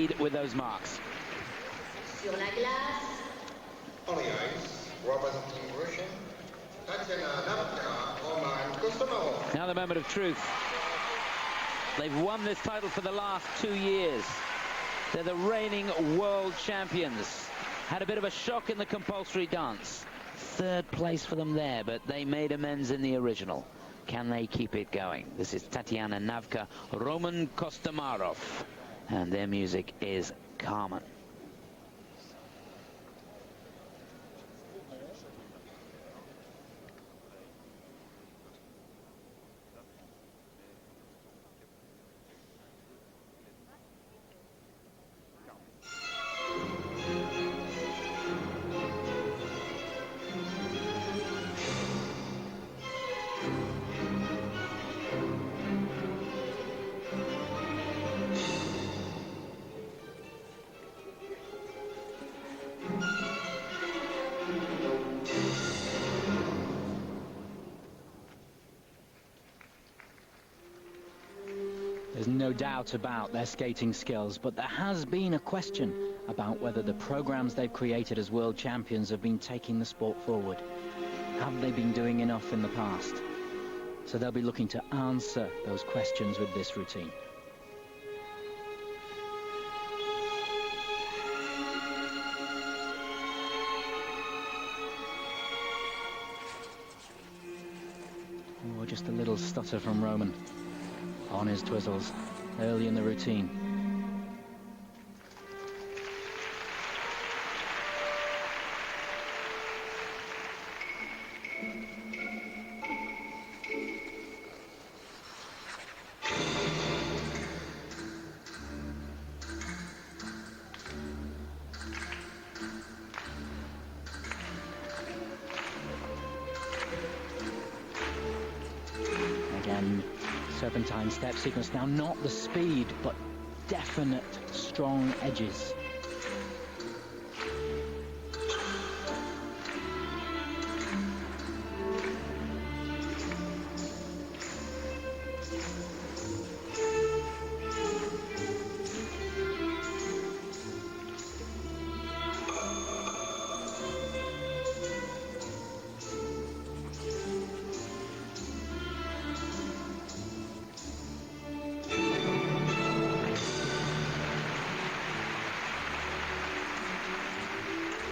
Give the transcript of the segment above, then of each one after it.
speed with those marks. Sur la glace. On the ice, representing Russia, Tatiana Navka and Kostomarov. Now the moment of truth. They've won this title for the last 2 years. They're the reigning world champions. Had a bit of a shock in the compulsory dance. 3rd place for them there, but they made amends in the original. Can they keep it going? This is Tatiana Navka, Roman Kostomarov, and their music is Carmen. There's no doubt about their skating skills, but there has been a question about whether the programs they've created as world champions have been taking the sport forward. Have they been doing enough in the past? So they'll be looking to answer those questions with this routine. Oh, just a little stutter from Roman on his twizzles early in the routine. Again, serpentine step sequence. Now not the speed, but definite strong edges.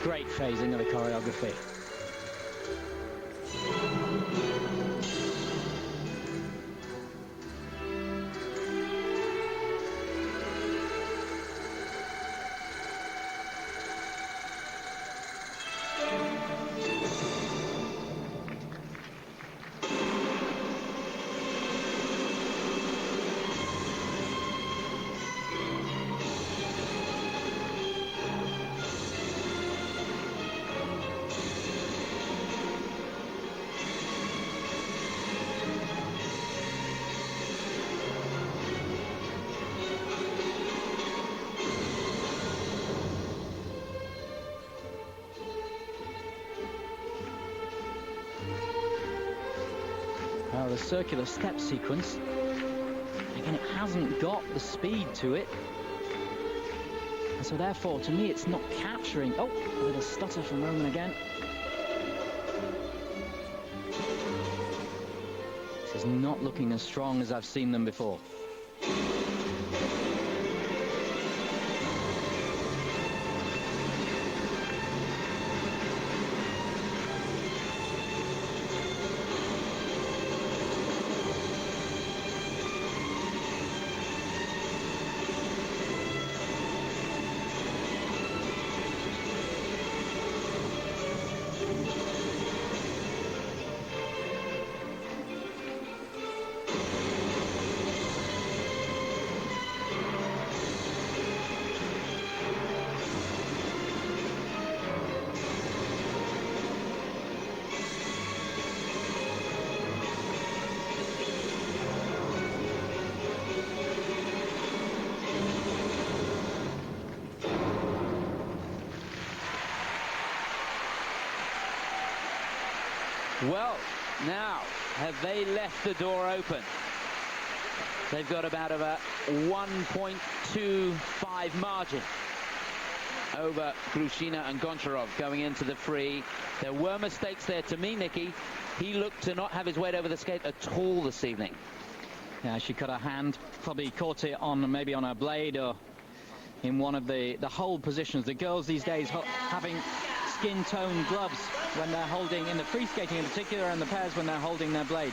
Great phasing of the choreography. Well, the circular step sequence, again, it hasn't got the speed to it. And so therefore, to me, it's not capturing. Oh, a little stutter from Roman again. This is not looking as strong as I've seen them before. Well, now, have they left the door open? They've got about a 1.25 margin over Grushina and Goncharov going into the free. There were mistakes there. To me, Nicky, he looked to not have his weight over the skate at all this evening. Yeah, she cut her hand, probably caught it on maybe on her blade or in one of the hold positions. The girls these days having skin-tone gloves when they're holding, in the free skating in particular, and the pairs when they're holding their blade.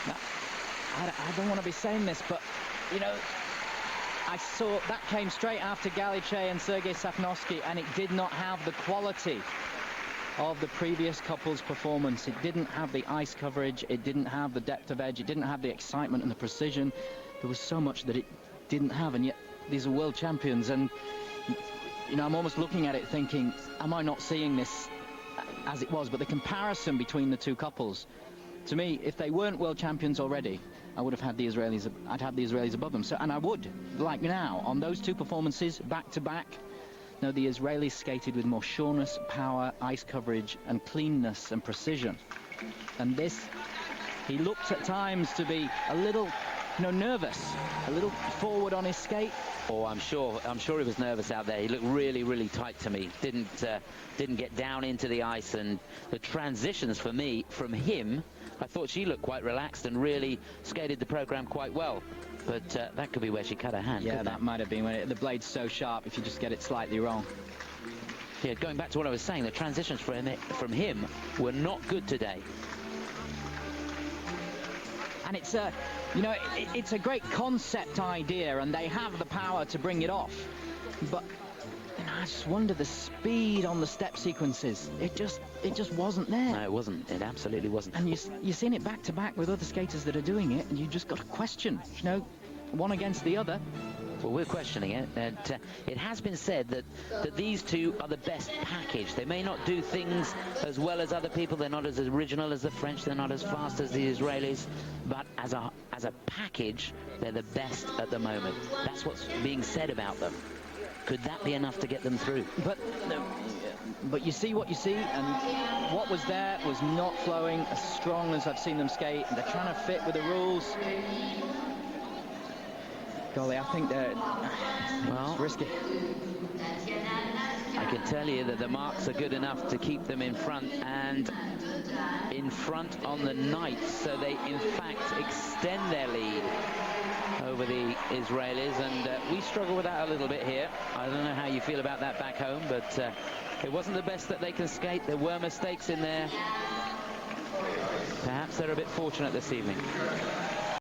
Now, I don't want to be saying this, but, you know, I saw that came straight after Galice and Sergei Safnovsky, and it did not have the quality of the previous couple's performance. It didn't have the ice coverage, it didn't have the depth of edge, it didn't have the excitement and the precision. There was so much that it didn't have, and yet these are world champions. And, you know, I'm almost looking at it thinking, am I not seeing this as it was? But the comparison between the two couples, to me, if they weren't world champions already, I would have had the Israelis, I'd have the Israelis above them. So, and I would, like now, on those two performances, back to back. No, the Israelis skated with more sureness, power, ice coverage, and cleanness and precision. And this, he looked at times to be a little, you know, nervous, a little forward on his skate. Oh, I'm sure he was nervous out there. He looked really, really tight to me. Didn't get down into the ice, and the transitions for me from him, I thought she looked quite relaxed and really skated the program quite well. But that could be where she cut her hand. Yeah, that might have been when the blade's so sharp if you just get it slightly wrong. Yeah, going back to what I was saying, the transitions from him were not good today. And it's a, you know, it's a great concept idea, and they have the power to bring it off. But you know, I just wonder the speed on the step sequences. It just wasn't there. No, it wasn't. It absolutely wasn't. And you're seeing it back to back with other skaters that are doing it, and you just got to question, you know, one against the other. Well, we're questioning it, and it has been said that these two are the best package. They may not do things as well as other people. They're not as original as the French. They're not as fast as the Israelis. But as a package, they're the best at the moment. That's what's being said about them. Could that be enough to get them through? But you see what you see, and what was there was not flowing as strong as I've seen them skate. They're trying to fit with the rules. Golly, I think it's risky. I can tell you that the marks are good enough to keep them in front, and in front on the night, so they in fact extend their lead over the Israelis, and we struggle with that a little bit here. I don't know how you feel about that back home, but it wasn't the best that they can skate. There were mistakes in there. Perhaps they're a bit fortunate this evening.